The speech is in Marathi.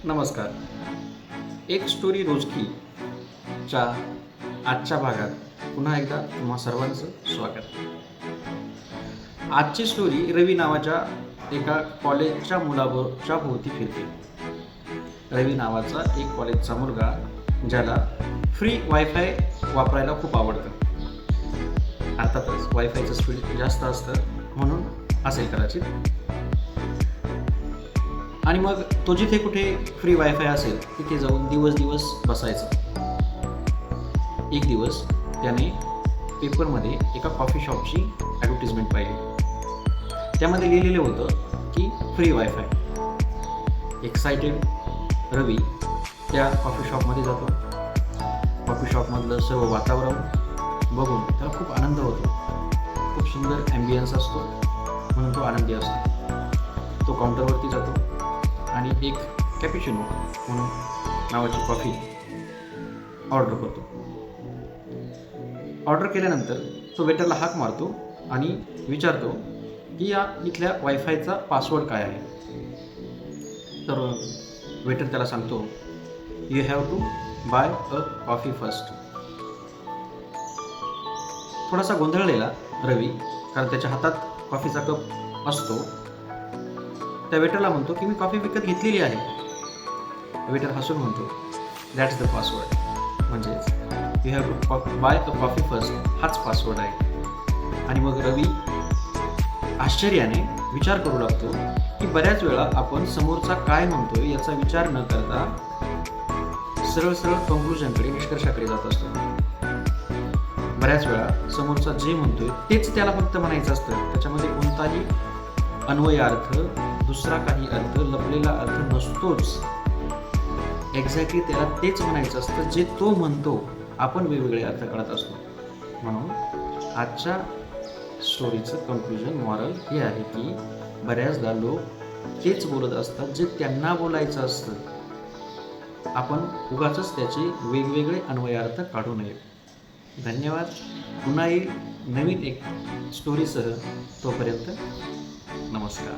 नमस्कार. एक स्टोरी रोजकी च्या आजच्या भागात पुन्हा एकदा तुम्हा सर्वांचं स्वागत. आजची स्टोरी रवी नावाच्या एका कॉलेजच्या मुलाच्या भोवती फिरते. रवी नावाचा एक कॉलेजचा मुलगा ज्याला फ्री वायफाय वापरायला खूप आवडतं. अर्थातच वायफायचं स्पीड जास्त असतं म्हणून असेल कदाचित. आणि मग तो जिथे कुठे फ्री वायफाय असेल तिथे जाऊन दिवस बसायचा. एक दिवस त्याने पेपरमध्ये एका कॉफी शॉपची ॲडव्हर्टिजमेंट पाहिली. त्यामध्ये लिहिलेलं होतं की फ्री वायफाय. एक्सायटेड रवी त्या कॉफी शॉपमध्ये जातो. कॉफी शॉपमधलं सर्व वातावरण बघून त्याला खूप आनंद होतो. खूप सुंदर ॲम्बियन्स असतो म्हणून तो आनंदी असतो. तो काउंटरवरती जातो आणि एक कॅपिचिनो म्हणून नावाची कॉफी ऑर्डर करतो. ऑर्डर केल्यानंतर तो वेटरला हाक मारतो आणि विचारतो की या इथल्या वायफायचा पासवर्ड काय आहे. तर वेटर त्याला सांगतो you have to buy a coffee first. थोडासा गोंधळलेला रवी, कारण त्याच्या हातात कॉफीचा कप असतो, त्या वेटरला म्हणतो की मी कॉफी विकत घेतलेली आहे. वेटर हसून म्हणतो दॅट्स द पासवर्ड. म्हणजेच you have to buy a coffee first हाच पासवर्ड आहे. आणि मग रवी आश्चर्याने विचार करू लागतो की बऱ्याच वेळा आपण समोरचा काय म्हणतोय याचा विचार न करता सरळ कंक्लुजनकडे, निष्कर्षाकडे जात असतो. बऱ्याच वेळा समोरचा जे म्हणतोय तेच त्याला फक्त म्हणायचं असतं. त्याच्यामध्ये कोणताही अन्वयार्थ, दुसरा काही अर्थ, लपलेला अर्थ नसतोच. एक्झॅक्टली त्याला तेच म्हणायचं असतं जे तो म्हणतो. आपण वेगवेगळे अर्थ काढत असतो. म्हणून आजच्या स्टोरीचं कन्क्लुजन, मॉरल हे आहे की बऱ्याचदा लोक तेच बोलत असतात जे त्यांना बोलायचं असतं. आपण उगाचच त्याचे वेगवेगळे अन्वयार्थ काढू नये. धन्यवाद. पुन्हा येईल नवीन एक स्टोरीसह. तोपर्यंत नमस्कार.